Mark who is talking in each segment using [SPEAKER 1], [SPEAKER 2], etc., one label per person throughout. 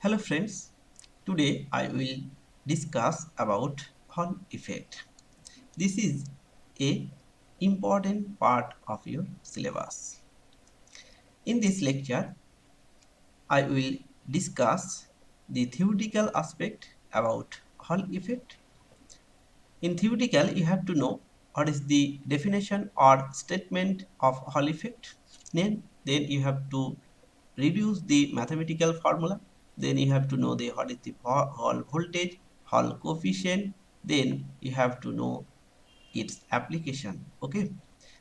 [SPEAKER 1] Hello friends, today I will discuss about Hall effect. This is a important part of your syllabus. In this lecture, I will discuss the theoretical aspect about Hall effect. In theoretical, you have to know what is the definition or statement of Hall effect. Then you have to reduce the mathematical formula. Then you have to know the what is the Hall voltage, Hall coefficient. Then you have to know its application. Okay,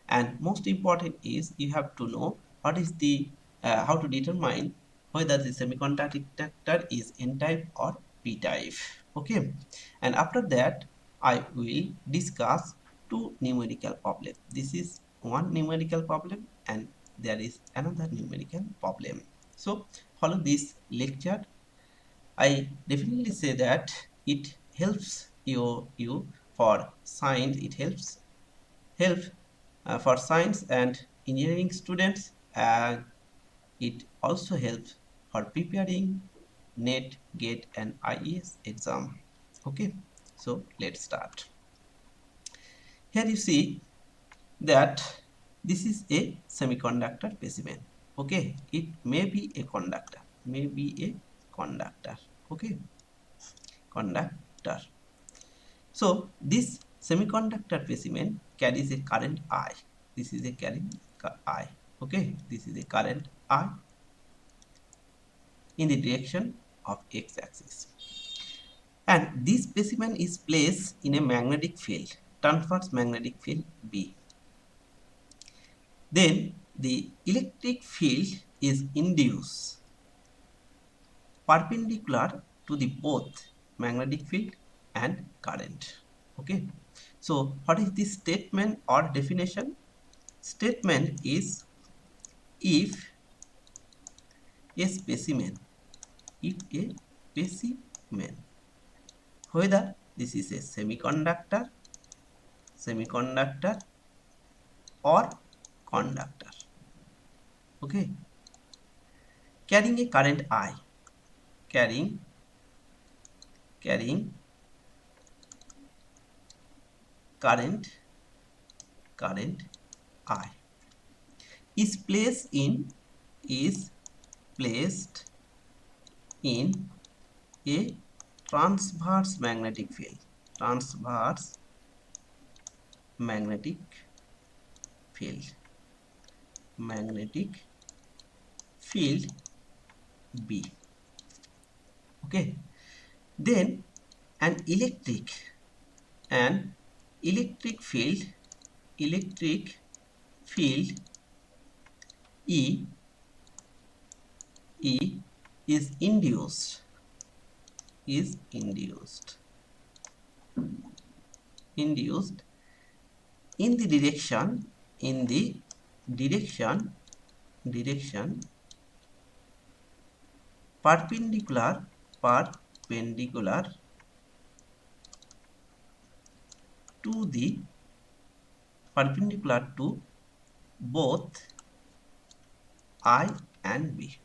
[SPEAKER 1] and most important is you have to know what is the how to determine whether the semiconductor is n type or p type. Okay, and after that I will discuss two numerical problem. This is one numerical problem and there is another numerical problem. So follow this lecture. I definitely say that it helps you for science. It help for science and engineering students, and it also helps for preparing NET, GATE and IES exam. Okay, so let's start. Here you see that this is a semiconductor specimen. Okay, it may be a conductor, okay, conductor. So this semiconductor specimen carries a current I. This is a current I. Okay, this is a current I in the direction of x-axis. And this specimen is placed in a magnetic field, transverse magnetic field B. Then the electric field is induced perpendicular to the both magnetic field and current. Okay, so what is the statement or definition? Statement is if a specimen, whether this is a semiconductor or conductor, okay, carrying a current I, carrying current I is placed in a transverse magnetic field, magnetic field B. Okay, then an electric field E is induced in the direction perpendicular to both I and B.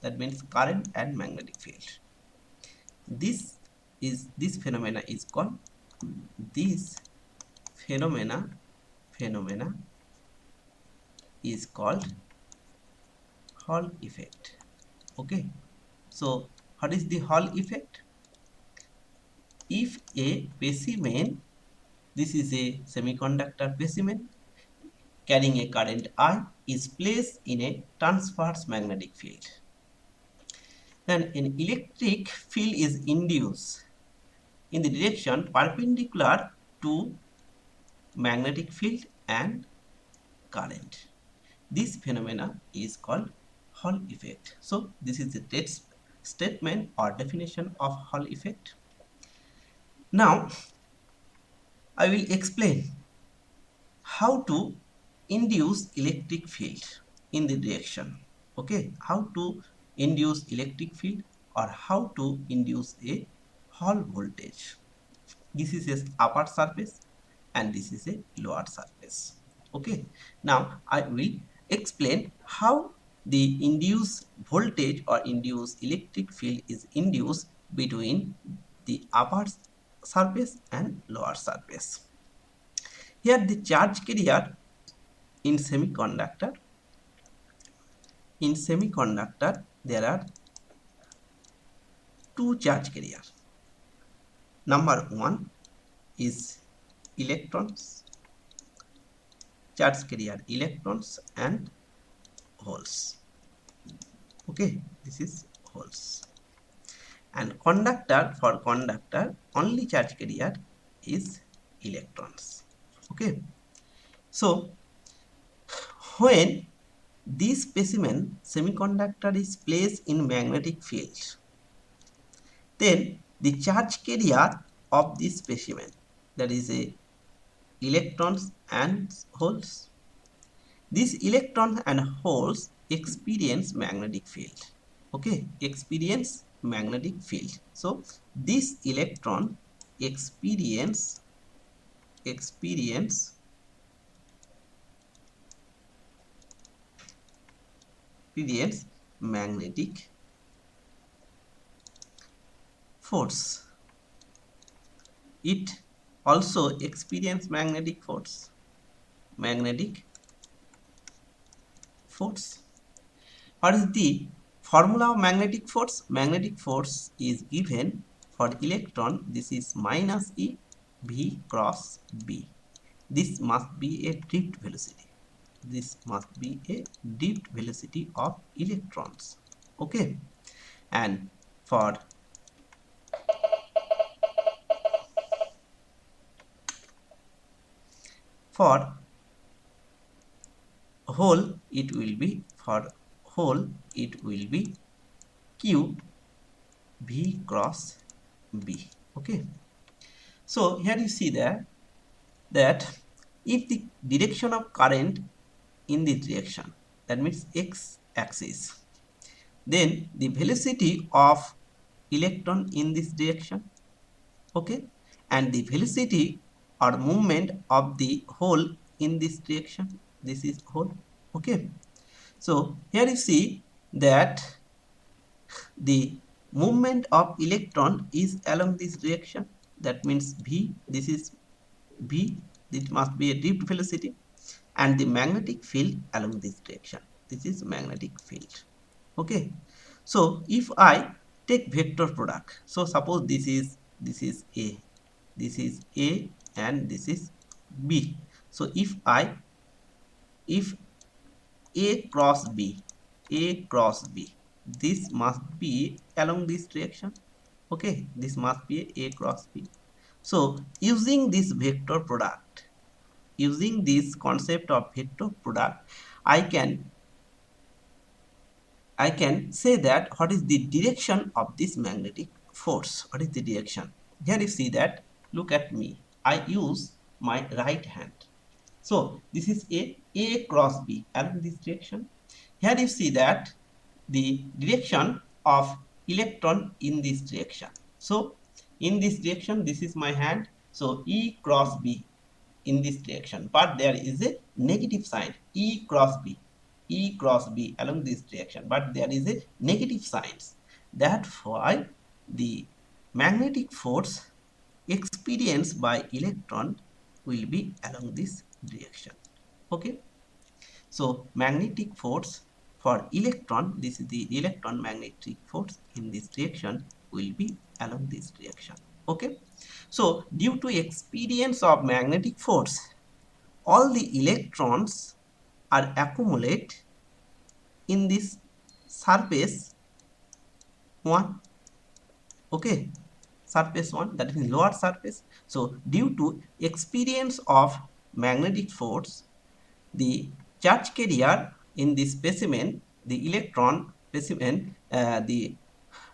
[SPEAKER 1] That means current and magnetic field. This phenomena is called Hall effect. Okay, so what is the Hall effect? If a specimen, this is a semiconductor specimen carrying a current I, is placed in a transverse magnetic field, then an electric field is induced in the direction perpendicular to magnetic field and current. This phenomena is called Hall effect. So this is the statement or definition of Hall effect. Now I will explain how to induce electric field in the direction. Okay, how to induce electric field or how to induce a Hall voltage. This is a upper surface and this is a lower surface. Okay, now I will explain how the induced voltage or induced electric field is induced between the upper surface and lower surface. Here the charge carrier in semiconductor, there are two charge carriers. Number one is electrons, charge carrier electrons and holes. Okay, this is holes. And conductor, for conductor only charge carrier is electrons. Okay, so when this specimen semiconductor is placed in magnetic field, then the charge carrier of this specimen, that is a electrons and holes, these electrons and holes experience magnetic field. Okay, experience magnetic field. So this electron experience magnetic force. It also experience magnetic force. What is the formula of magnetic force? Magnetic force is given for electron. This is minus E V cross B. This must be a drift velocity. This must be a drift velocity of electrons. Okay, and for hole it will be Q V cross B. Okay, so here you see that if the direction of current in this direction, that means x axis, then the velocity of electron in this direction, okay, and the velocity or movement of the hole in this direction, this is hole. Okay, so here you see that the movement of electron is along this direction, that means V, this is V, it must be a drift velocity, and the magnetic field along this direction, this is magnetic field. Okay, so if I take vector product, so suppose this is A, and this is B. So if A cross B, this must be along this direction. Okay, this must be A cross B. So using this vector product, using this concept of vector product, I can say that what is the direction of this magnetic force. What is the direction? Here you see that, look at me, I use my right hand. So this is A cross B along this direction. Here you see that the direction of electron in this direction. So in this direction, this is my hand. So E cross B in this direction, but there is a negative sign, E cross B along this direction, but there is a negative signs. That's why the magnetic force experienced by electron will be along this direction. Okay, so magnetic force for electron, this is the electron magnetic force in this direction, will be along this direction. Okay, so due to experience of magnetic force, all the electrons are accumulated in this surface 1. Okay, surface 1, that is lower surface. So due to experience of magnetic force, the charge carrier in this specimen, the electron specimen, the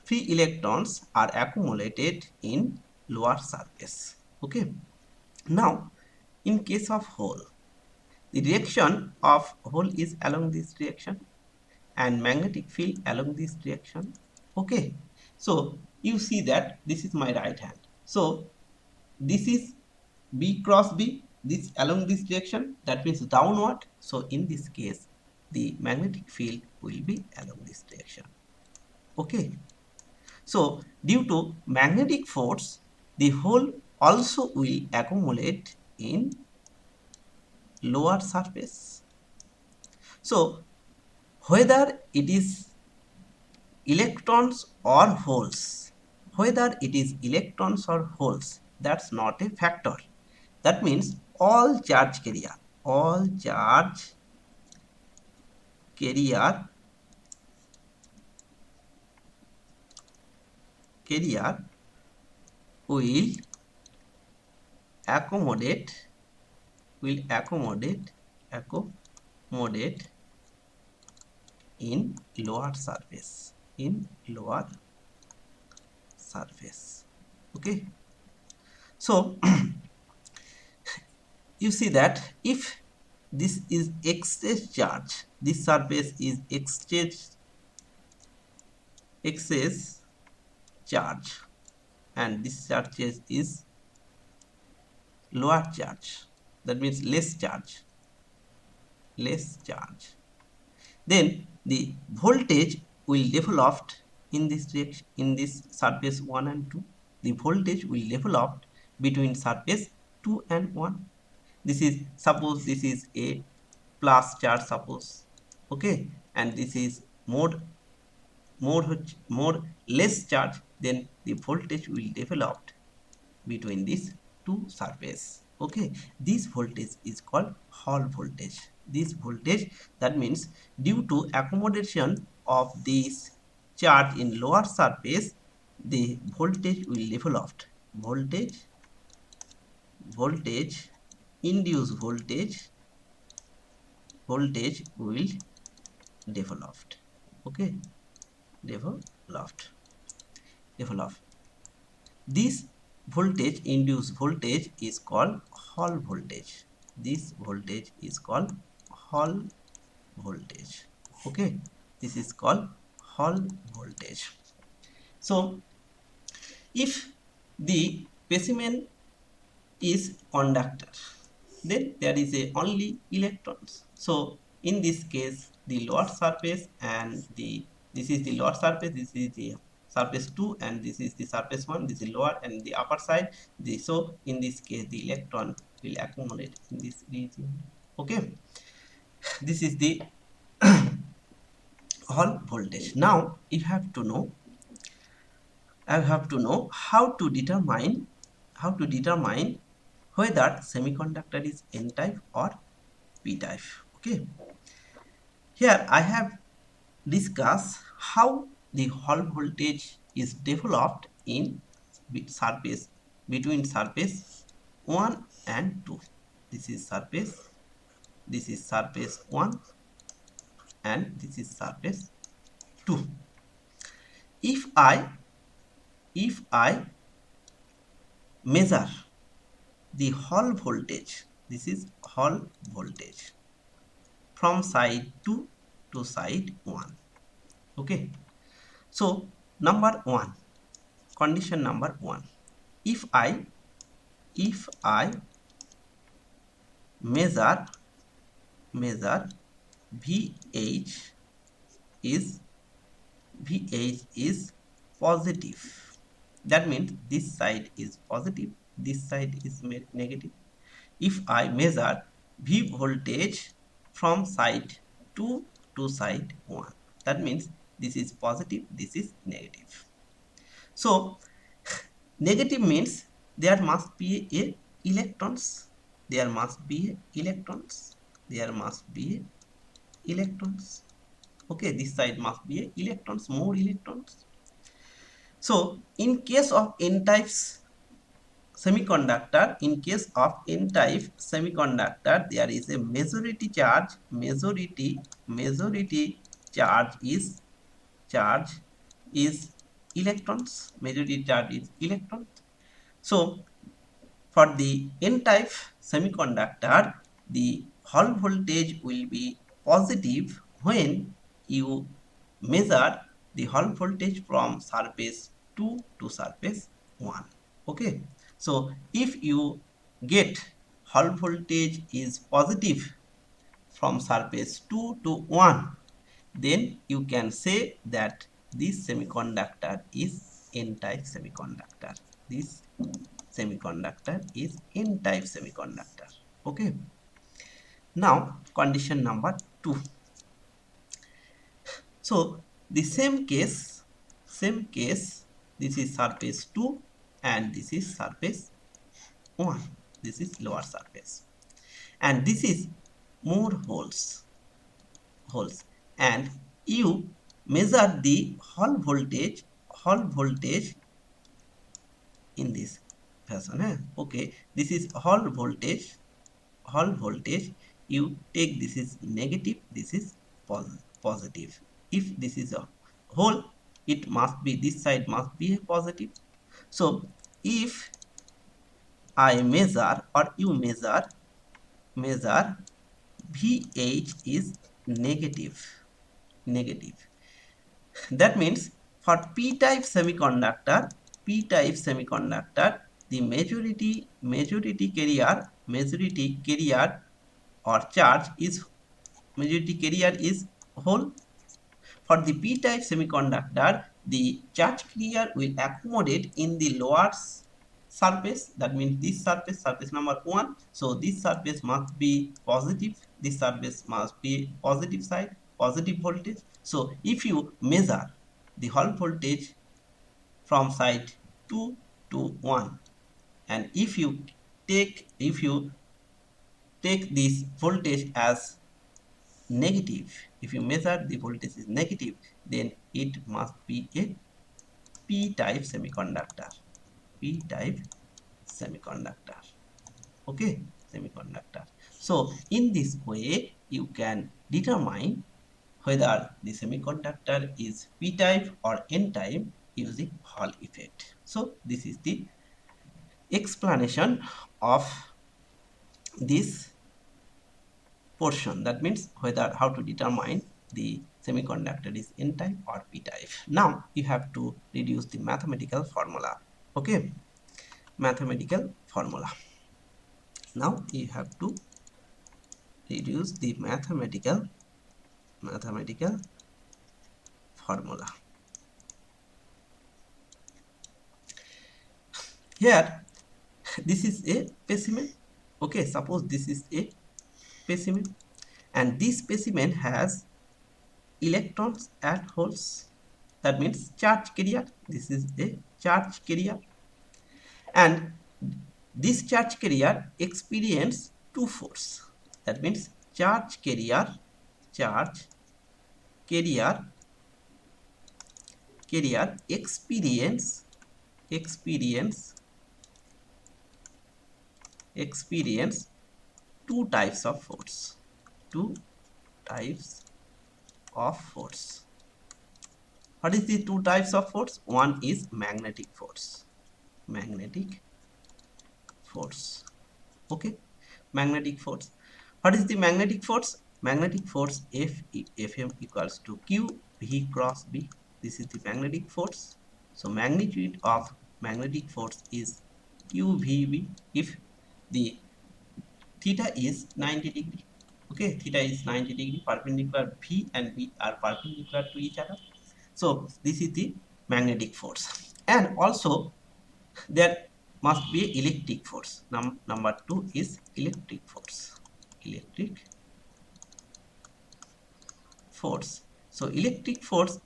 [SPEAKER 1] free electrons are accumulated in lower surface. Okay, now in case of hole, the direction of hole is along this direction and magnetic field along this direction. Okay, so you see that this is my right hand, so this is B cross B, this along this direction, that means downward. So in this case, the magnetic field will be along this direction. Okay. So due to magnetic force, the hole also will accumulate in lower surface. So whether it is electrons or holes, that's not a factor. That means all charge carrier will accommodate accommodate in lower surface. Okay. So you see that if this is excess charge, this surface is excess charge, and this charge is lower charge, that means less charge, then the voltage will develop in this direction, in this surface 1 and 2. The voltage will develop between surface 2 and 1. This is, suppose this is a plus charge, suppose. Okay, and this is more less charge, then the voltage will develop between these two surface. Okay, this voltage is called Hall voltage. This voltage, that means due to accommodation of this charge in lower surface, the voltage will develop. Voltage induced voltage will developed. Okay, developed. This voltage, induced voltage, is called Hall voltage. This voltage is called Hall voltage. Okay, this is called Hall voltage. So if the specimen is conductor, then there is a only electrons. So in this case, the lower surface and this is the lower surface, this is the surface 2, and this is the surface 1, this is lower and the upper side. So in this case, the electron will accumulate in this region. Okay, this is the Hall voltage. Now I have to know how to determine whether semiconductor is N type or P type. Okay, here I have discussed how the Hall voltage is developed in surface, between surface 1 and 2. This is surface 1 and this is surface 2. If I measure the Hall voltage, this is Hall voltage, from side 2 to side 1. Okay, so condition number 1, if I measure VH is positive, that means this side is positive, this side is negative. If I measure V voltage from side 2 to side 1, that means this is positive, this is negative. So negative means there must be a electrons, okay, this side must be a electrons, more electrons. So in case of N-type semiconductor, there is a majority charge is electrons. So for the N-type semiconductor, the Hall voltage will be positive when you measure the Hall voltage from surface 2 to surface 1. Okay, so if you get Hall voltage is positive from surface 2 to 1, then you can say that this semiconductor is n-type semiconductor. This semiconductor is n-type semiconductor. Okay. Now condition number 2. So the same case, this is surface 2 and this is surface 1. This is lower surface. And this is more holes. And you measure the hall voltage in this fashion. Okay, this is hall voltage. You take this is negative, this is positive. If this is a hole, it must be, this side must be a positive. So if I measure or you measure VH is negative. That means for p-type semiconductor, the majority carrier or charge is whole. For the p-type semiconductor, the charge carrier will accommodate in the lower surface. That means this surface number 1. So this surface must be positive. This surface must be positive side, positive voltage. So if you measure the hall voltage from side 2 to 1, and if you take this voltage as negative, if you measure the voltage is negative, then it must be a p-type semiconductor. P-type semiconductor. Okay, semiconductor. So in this way you can determine whether the semiconductor is p-type or n-type using Hall effect. So this is the explanation of this portion. That means whether how to determine the semiconductor is n-type or p-type. Now you have to reduce the mathematical formula. Okay, mathematical formula. Now you have to reduce the mathematical formula. Here this is a specimen. Okay, suppose this is a specimen and this specimen has electrons and holes. That means charge carrier. This is a charge carrier, and this charge carrier experience two force. That means charge carrier experience two types of force. What is the two types of force? One is magnetic force. Okay, magnetic force. What is the magnetic force? Magnetic force Fm equals to Q V cross B. This is the magnetic force. So magnitude of magnetic force is QVB if the theta is 90 degree. Okay, theta is 90 degree, perpendicular. V and B are perpendicular to each other. So this is the magnetic force. And also there must be electric force. Number 2 is electric force. So electric force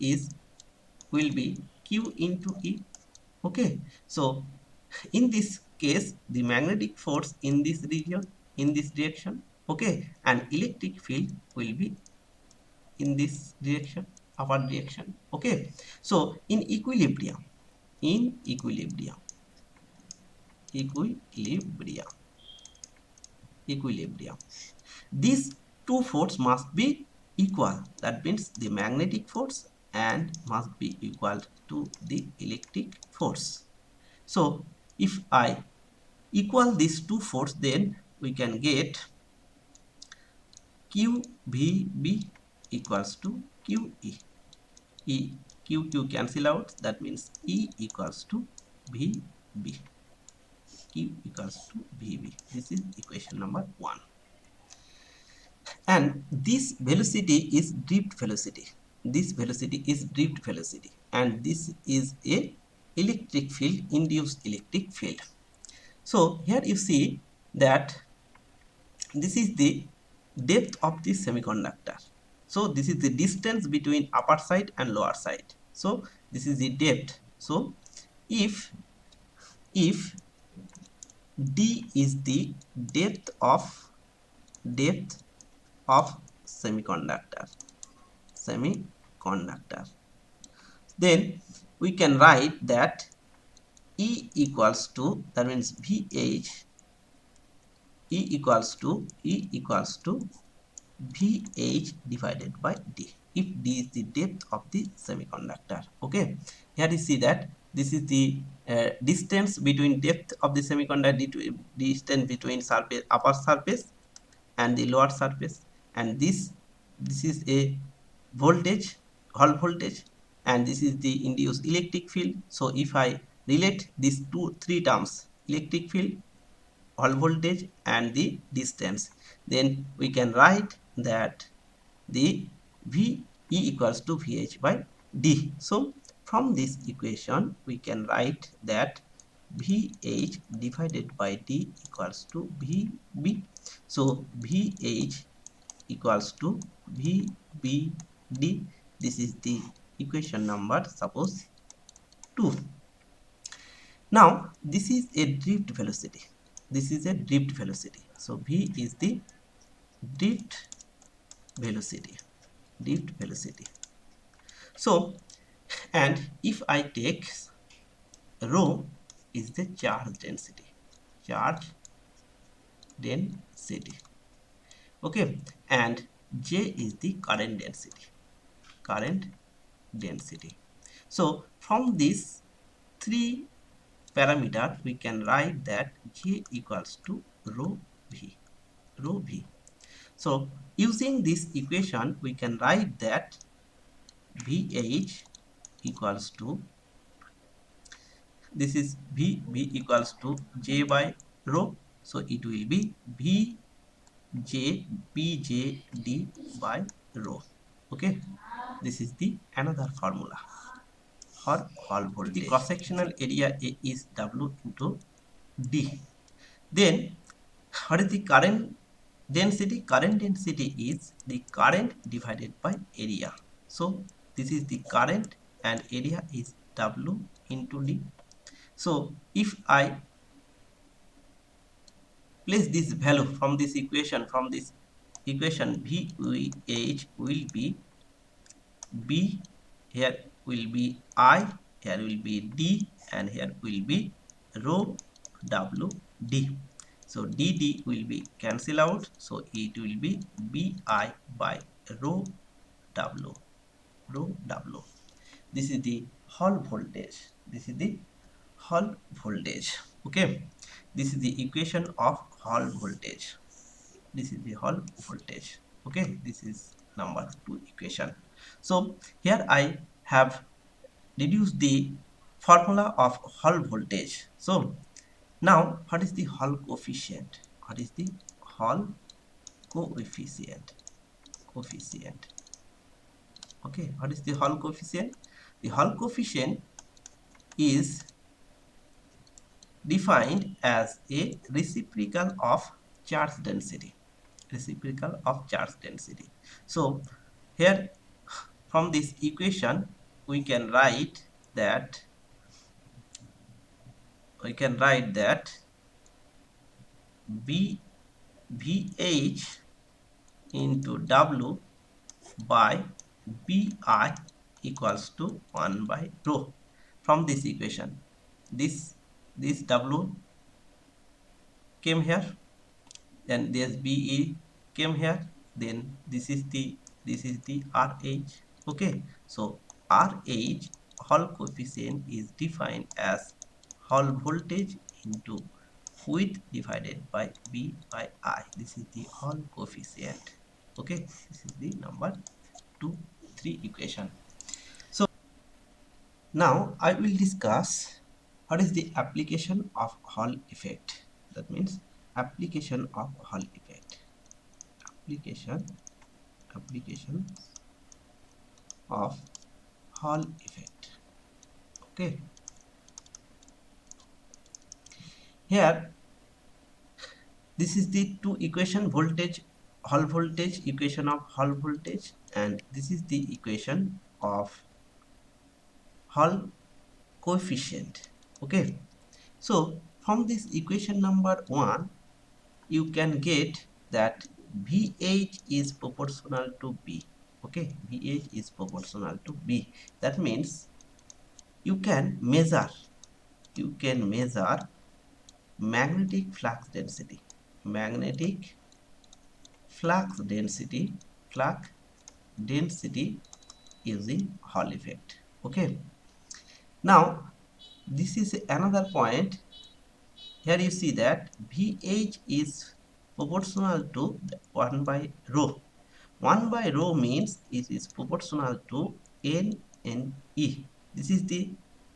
[SPEAKER 1] will be Q into E. Okay, so in this case the magnetic force in this region, in this direction. Okay, and electric field will be in this direction, upward direction. Okay, so in equilibrium, these two forces must be equal. That means the magnetic force and must be equal to the electric force. So if I equal these two forces, then we can get QVB equals to QE. Q cancel out. That means E equals to VB. Q equals to VB. This is equation number 1. And this velocity is drift velocity. this velocity is drift velocity, and this is a electric field, induced electric field. So here you see that this is the depth of the semiconductor. So this is the distance between upper side and lower side. So this is the depth. So if d is the depth of semiconductor, then we can write that E equals to, that means VH, E equals to VH divided by D, if D is the depth of the semiconductor. Okay, here you see that this is the distance between depth of the semiconductor, distance between surface, upper surface and the lower surface, and this is a voltage, Hall voltage, and this is the induced electric field. So if I relate these three terms, electric field, Hall voltage, and the distance, then we can write that the V E equals to VH by D. So from this equation we can write that VH divided by D equals to VB. So VH equals to VBD. This is the equation number, suppose 2. Now this is a drift velocity. This is a drift velocity. So V is the drift velocity. Drift velocity. So, and if I take rho is the charge density. Charge density. Okay, and J is the current density. Current density. So from these three parameter we can write that J equals to rho V. Rho V. So using this equation we can write that VH equals to, this is V equals to J by rho. So it will be VJ BJD by rho. Okay, this is the another formula for Hall voltage. The cross-sectional area A is W into D. Then what is the current density? Current density is the current divided by area. So this is the current and area is W into D. So if I place this value from this equation, VH will be B, here will be I, here will be D, and here will be rho W D. So dd will be cancel out, so it will be Bi by rho W. Rho W. This is the Hall voltage. This is the Hall voltage. Okay, this is the equation of Hall voltage. This is the Hall voltage. Okay, this is number 2 equation. So here I have deduced the formula of Hall voltage. So now what is the Hall coefficient? What is the Hall coefficient? Okay, what is the Hall coefficient? The Hall coefficient is defined as a reciprocal of charge density. Reciprocal of charge density. So here from this equation we can write that VH into W by Bi equals to 1 by rho. From this equation, this W came here, then this Be came here, then this is the RH. Okay, so RH, Hall coefficient, is defined as Hall voltage into width divided by B by I. This is the Hall coefficient. Okay, this is the number 2, 3 equation. So now I will discuss what is the application of Hall effect. That means application of Hall effect. Application of Hall effect. Okay, here this is the two equation, voltage, Hall voltage, equation of Hall voltage, and this is the equation of Hall coefficient. Okay, so from this equation number 1 you can get that VH is proportional to B. Okay, VH is proportional to B. That means you can measure magnetic flux density, magnetic flux density, flux density using Hall effect. Okay, now this is another point. Here you see that VH is proportional to 1 by rho. 1 by rho means it is proportional to N N E. This is the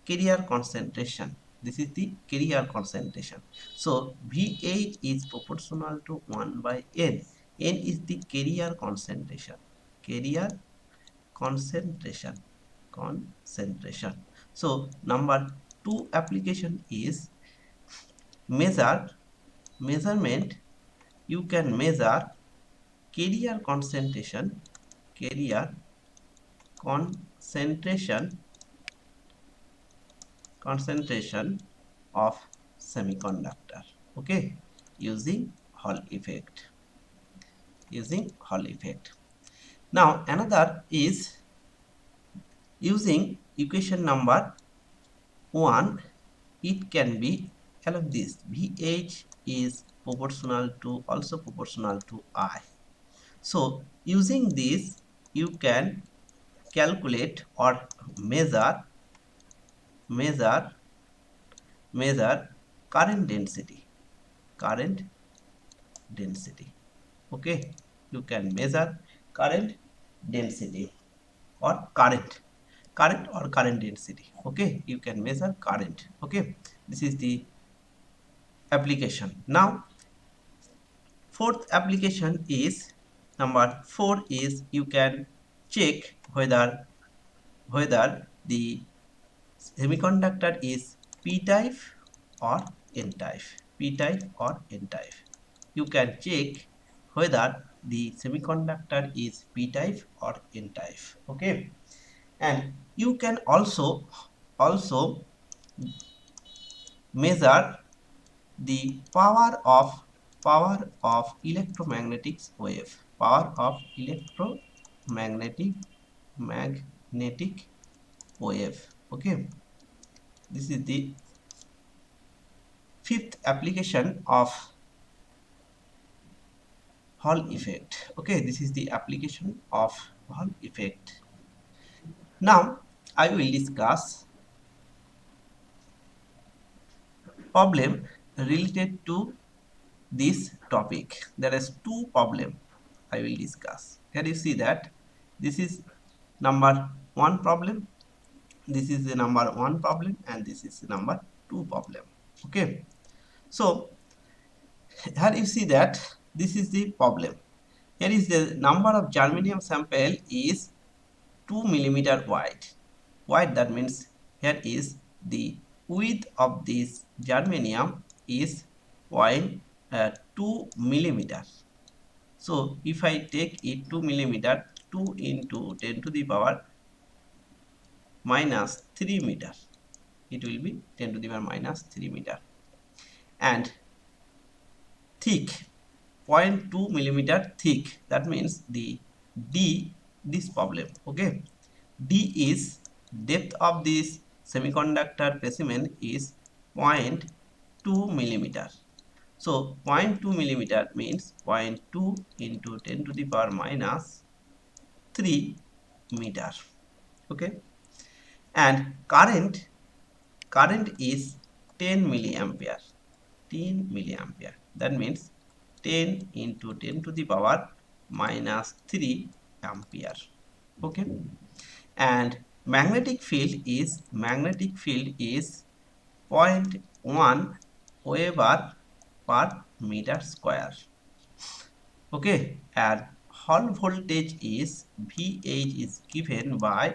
[SPEAKER 1] carrier concentration. This is the carrier concentration. So VH is proportional to 1 by N. N is the carrier concentration. Carrier concentration. Concentration. So number 2 application is measurement. You can measure carrier concentration, carrier concentration of semiconductor. Okay, using Hall effect, now another is using equation number 1. It can be along this VH is also proportional to I. So using this you can calculate or measure measure current density. Okay, you can measure current density or current density. Okay, you can measure current. Okay, this is the application. Now fourth application is number 4 is you can check whether the semiconductor is p type or n type. You can check whether the semiconductor is p type or n type. Okay, and you can also measure the power of electromagnetic wave, magnetic wave. Okay, this is the fifth application of Hall effect. Okay, this is the application of Hall effect. Now I will discuss problem related to this topic. There is two problem I will discuss. Here you see that this is number 1 problem, this is the number 1 problem, and this is the number 2 problem. Okay, so here you see that this is the problem. Here is the number of germanium sample is 2 millimeter wide. That means here is the width of this germanium is 0.2 millimeter. So if I take it 2 millimeter, 2 into 10 to the power minus 3 meter, it will be 10 to the power minus 3 meter, and thick 0.2 millimeter thick. That means the D, this problem. Okay, D is depth of this semiconductor specimen is 0.2 millimeter. So 0.2 millimeter means 0.2 into 10 to the power minus 3 meter. Okay, and current is 10 milliampere. That means 10 into 10 to the power minus 3 ampere. Okay, and magnetic field is 0.1 Weber per meter square. Okay, and hall voltage is VH is given by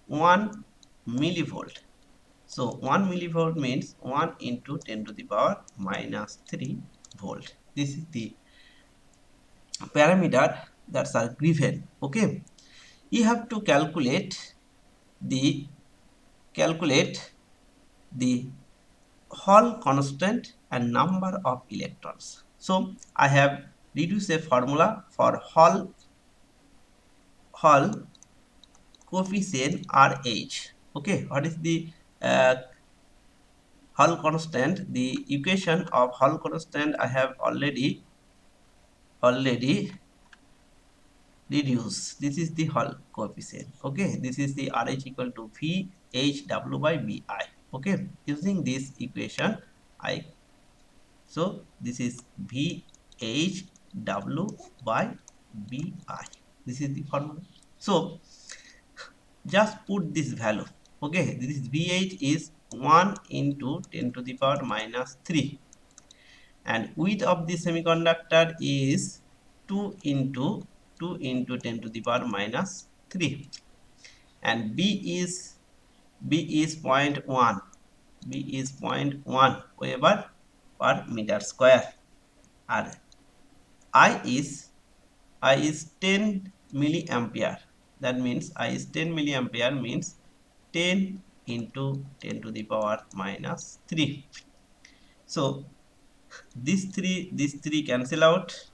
[SPEAKER 1] 1 millivolt. So 1 millivolt means 1 into 10 to the power minus 3 volt. This is the parameter that are given. Okay, you have to the calculate the Hall constant and number of electrons. So I have reduced a formula for Hall coefficient RH. Okay, what is the uh, Hall constant? The equation of Hall constant I have already reduced. This is the Hall coefficient. Okay, this is the RH equal to VHW by BI. Okay, using this equation I so this is VHW by BI. This is the formula. So just put this value. Okay, this is VH is 1 into 10 to the power minus 3, and width of the semiconductor is 2 into 10 to the power minus 3, and B is 0.1. B is 0.1 Weber per meter square, and I is 10 milliampere. That means I is 10 milliampere means 10 into 10 to the power minus 3. So these three cancel out.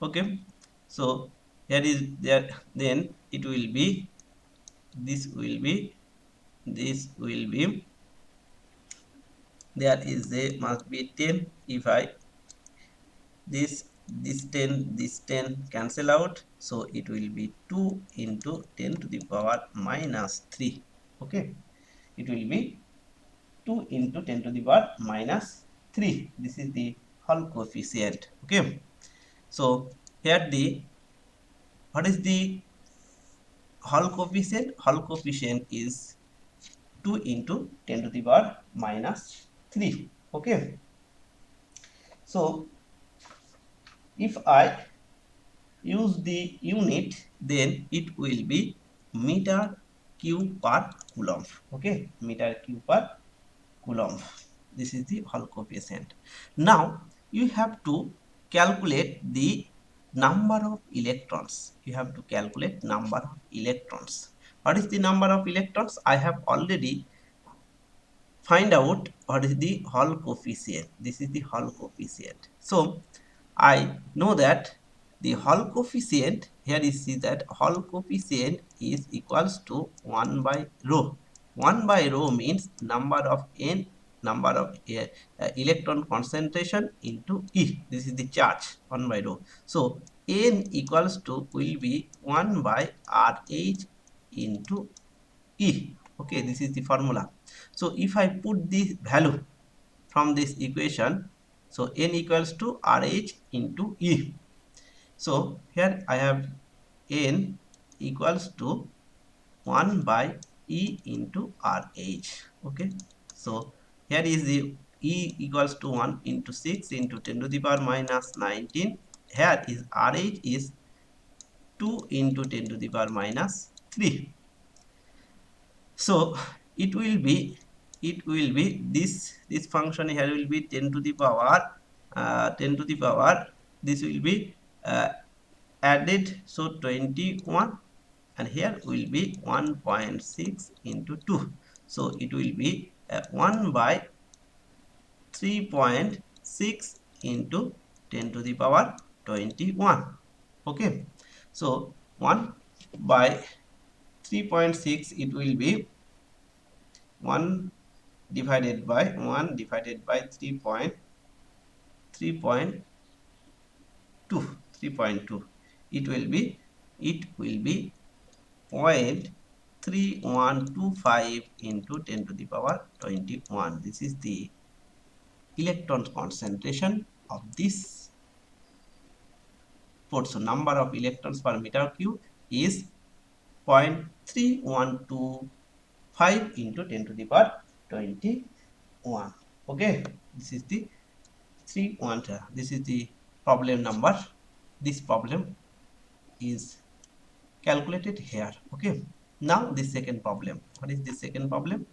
[SPEAKER 1] Okay. So here is there, then it will be this will be there is a must be 10. If I this 10 cancel out, so it will be 2 into 10 to the power minus 3. Okay, it will be 2 into 10 to the power minus 3. This is the Hall coefficient. Okay, so here the what is the Hall coefficient? Hall coefficient is 2 into 10 to the power minus 3. Okay, so if I use the unit, then it will be meter cube per coulomb. Okay, meter cube per coulomb. This is the Hall coefficient. Now you have to calculate the number of electrons. You have to calculate number of electrons. What is the number of electrons? I have already find out what is the Hall coefficient. This is the Hall coefficient. So I know that the Hall coefficient here is see that Hall coefficient is equals to 1 by rho. 1 by rho means number of electron concentration into E. This is the charge 1 by rho. So N equals to will be 1 by RH into E. Okay, this is the formula. So if I put this value from this equation, so N equals to RH into E. So here I have N equals to 1 by E into RH. Okay, so here is the E equals to 1 into 6 into 10 to the power minus 19. Here is RH is 2 into 10 to the power minus 3. So it will be this function here will be 10 to the power 10 to the power, this will be added, so 21, and here will be 1.6 into 2, so it will be 1 by 3.6 into 10 to the power 21. Okay, so 1 by 3.6, it will be 1 divided by 1 divided by 3.2, it will be 0.3125 into 10 to the power 21. This is the electron concentration of this port. So number of electrons per meter cube is 0.3125 into 10 to the power 21. Okay, this is the this is the problem number. This problem is calculated here. Okay, now the second problem. What is the second problem?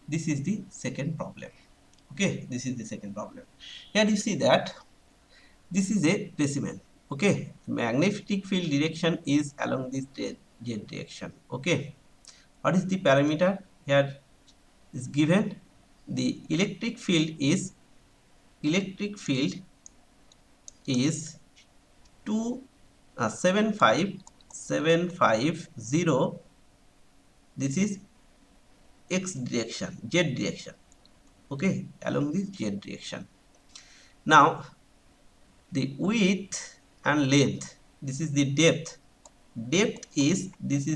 [SPEAKER 1] This is the second problem. Okay, this is the second problem. Here you see that this is a specimen. Okay, magnetic field direction is along this z direction. Okay, what is the parameter here is given? The electric field is 2 75750. This is x direction, z direction. Okay, along this z direction. Now the width and length, this is the depth. This is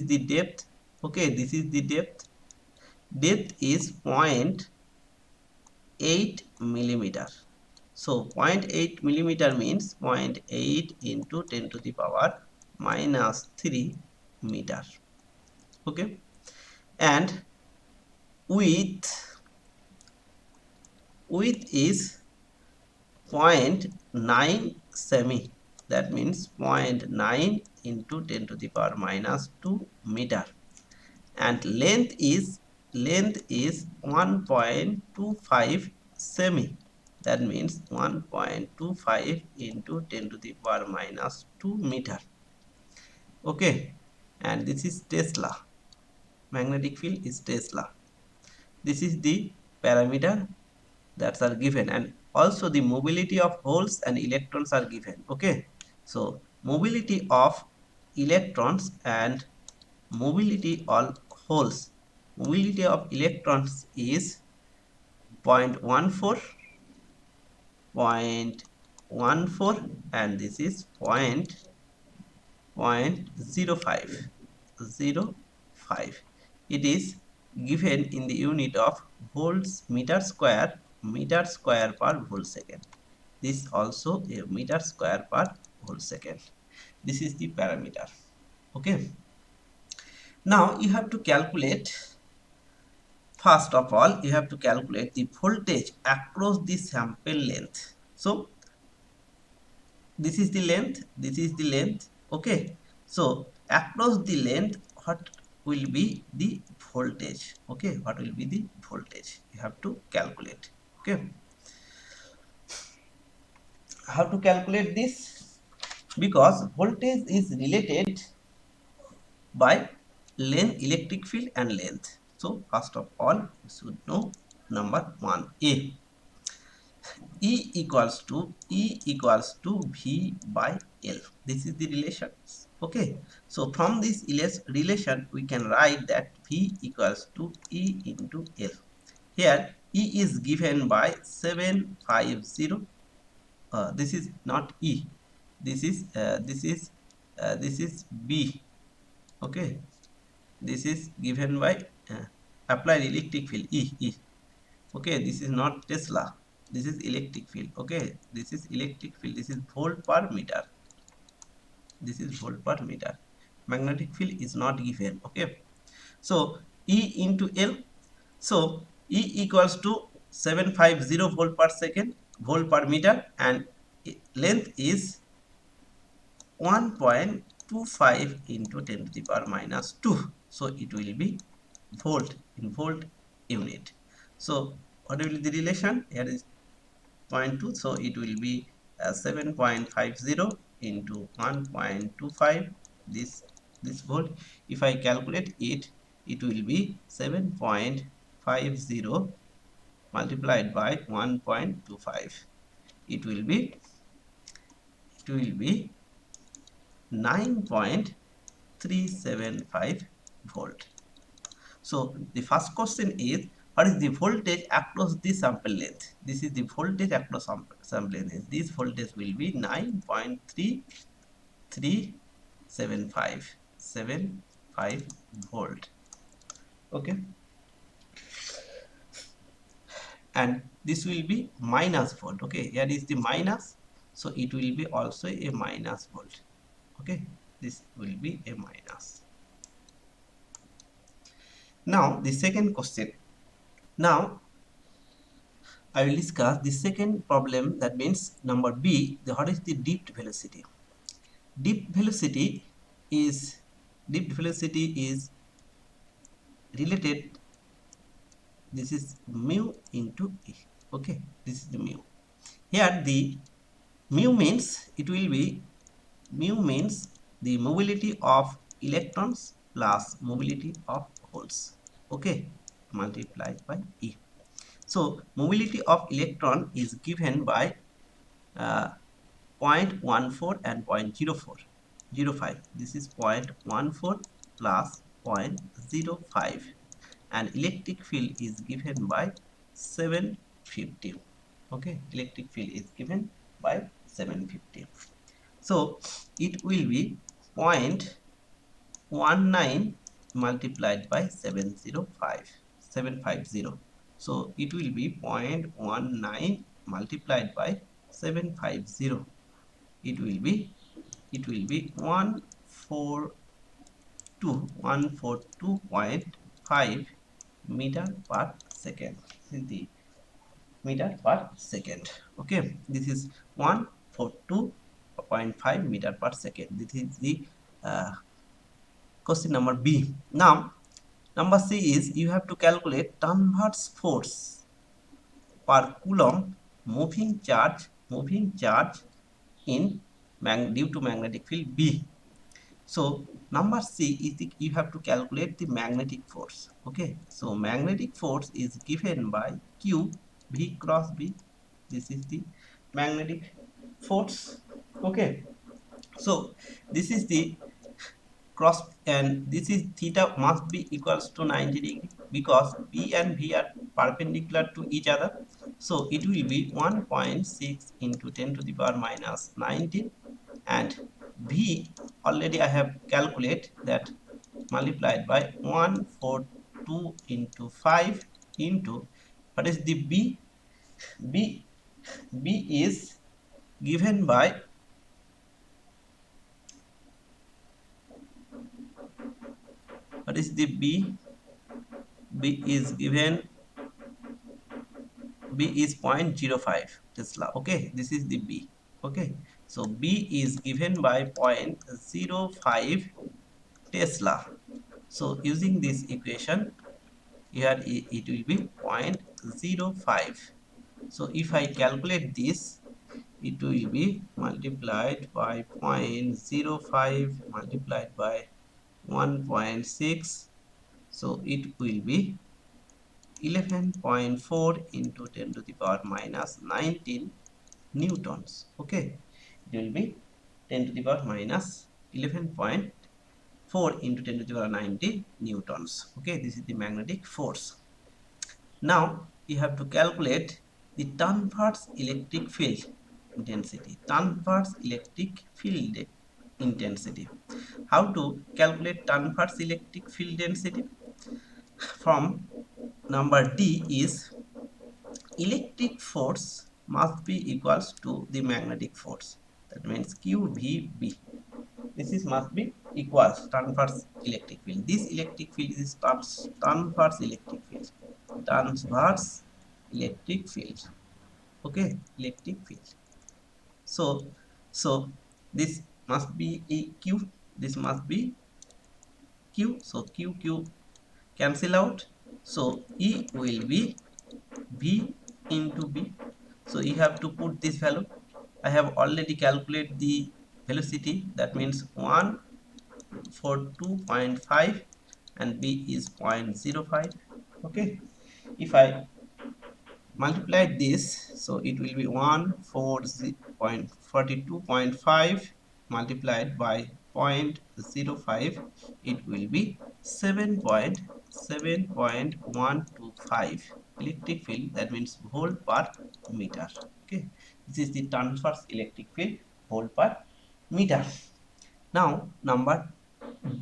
[SPEAKER 1] the depth. Okay, this is the depth. Depth is 0.8 millimeter. So 0.8 millimeter means 0.8 into 10 to the power minus 3 meter. Okay, and width is 0.9 semi. That means 0.9 into 10 to the power minus 2 meter. And length is 1.25 semi. That means 1.25 into 10 to the power minus 2 meter. Okay, and this is Tesla. Magnetic field is Tesla. This is the parameter that are given, and also the mobility of holes and electrons are given. Okay, so mobility of electrons and mobility of holes. Mobility of electrons is 0.14, and this is 0.05. It is given in the unit of volts meter square per volt second. This also a meter square per volt second. This is the parameter. Okay, now you have to calculate, first of all you have to calculate the voltage across the sample length. So this is the length. Okay, so across the length, what will be the voltage? Okay, what will be the voltage? You have to calculate. Okay, how to calculate this? Because voltage is related by length, electric field and length. So first of all you should know number 1a. E equals to V by L. This is the relation. Okay, so from this relation we can write that V equals to E into L. Here E is given by 750. This is not E. This is B. Okay, this is given by applied electric field E. Okay, this is not Tesla. This is electric field. Okay, this is electric field. This is volt per meter. This is volt per meter. Magnetic field is not given. Okay, so E into L. So E equals to 750 volt per second, volt per meter, and length is 1.25 into 10 to the power minus 2. So it will be volt in volt unit. So what will be the relation? Here is 0.2, so it will be 7.50 into 1.25, this volt. If I calculate it, it will be 7.50 multiplied by 1.25. It will be 9.375 volt. So the first question is, what is the voltage across the sample length? This is the voltage across sample length. This voltage will be 9.3375 volt. Okay, and this will be minus volt. Okay, here is the minus, so it will be also a minus volt. Okay, this will be a minus. Now the second question. Now I will discuss the second problem, that means number B, what is the drift velocity. Dip velocity is dip velocity is related. This is mu into E. Okay, this is the mu. Here the mu means it will be mu means the mobility of electrons plus mobility of holes. Okay, multiplied by E. So mobility of electron is given by uh, 0.14 and 0.05. This is 0.14 plus 0.05, and electric field is given by 750. Okay, electric field is given by 750. So it will be 0.19 multiplied by 750. So it will be 0.19 multiplied by 750. It will be 142.5 meter per second. This is the meter per second. Okay, this is 142.5 meter per second. This is the uh, question number B. Now, number C is you have to calculate transverse force per coulomb moving charge in due to magnetic field B. So number C is you have to calculate the magnetic force. Okay, so magnetic force is given by Q V cross B. This is the magnetic force. Okay, so this is the cross, and this is theta must be equals to 90 degree because B and V are perpendicular to each other. So it will be 1.6 into 10 to the power minus 19, and V already I have calculated that multiplied by 142 into 5 into what is the B? B is given by what is the B? B is given B is 0.05 Tesla. Okay, this is the B. Okay, so B is given by 0.05 Tesla. So using this equation, here it will be 0.05. So if I calculate this, it will be multiplied by 0.05 multiplied by 1.6. So it will be 11.4 into 10 to the power minus 19 newtons. Okay, it will be 10 to the power minus 11.4 into 10 to the power 90 newtons. Okay, this is the magnetic force. Now you have to calculate the transverse electric field intensity. Transverse electric field intensity. How to calculate transverse electric field density? From number D is electric force must be equals to the magnetic force. That means QVB. This is must be equals transverse electric field. This electric field is transverse electric field. Transverse electric field. Okay, electric field. So, this must be a Q. This must be Q. So Q cancel out. So E will be V into B. So you have to put this value. I have already calculated the velocity. That means 142.5 and B is 0.05. Okay, if I multiply this, so it will be 140.42.5 multiplied by 0.05. It will be 7.125 electric field. That means volt per meter. Okay, this is the transverse electric field, volt per meter. Now number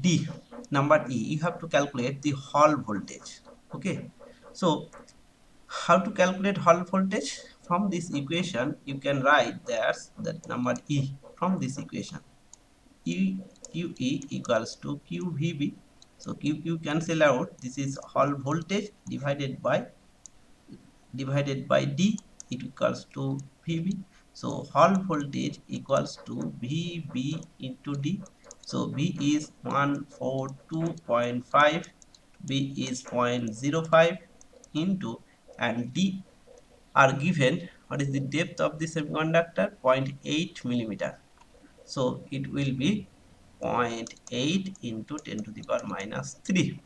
[SPEAKER 1] D, number E, you have to calculate the Hall voltage. Okay, so how to calculate Hall voltage? From this equation you can write that number E. From this equation QE equals to QVB. So QQ cancel out. This is Hall voltage divided by D, it equals to VB. So hall voltage equals to VB into D. So V is 142.5, B is 0.05 into, and D are given. What is the depth of the semiconductor? 0.8 millimeter. So it will be zero point 0.8 into 10 to the power minus 3.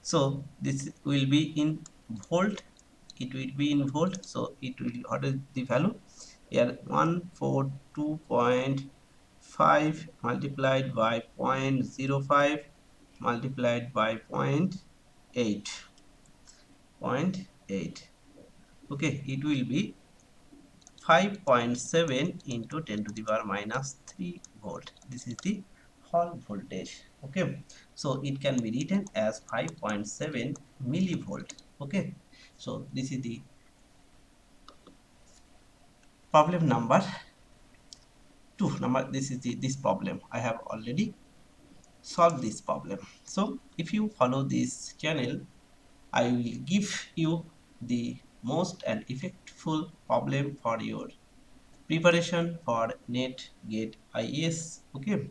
[SPEAKER 1] So this will be in volt. It will be in volt. So it will, what is the value here? 142.5 multiplied by 0.05 multiplied by point 8. Okay, it will be 5.7 into 10 to the power minus 3 volt. This is the hall voltage. Okay, so it can be written as 5.7 millivolt. Okay, so this is the problem number 2. This is the this problem I have already solved this problem. So if you follow this channel, I will give you the most and effectful problem for your preparation for NET GATE IAS. Okay,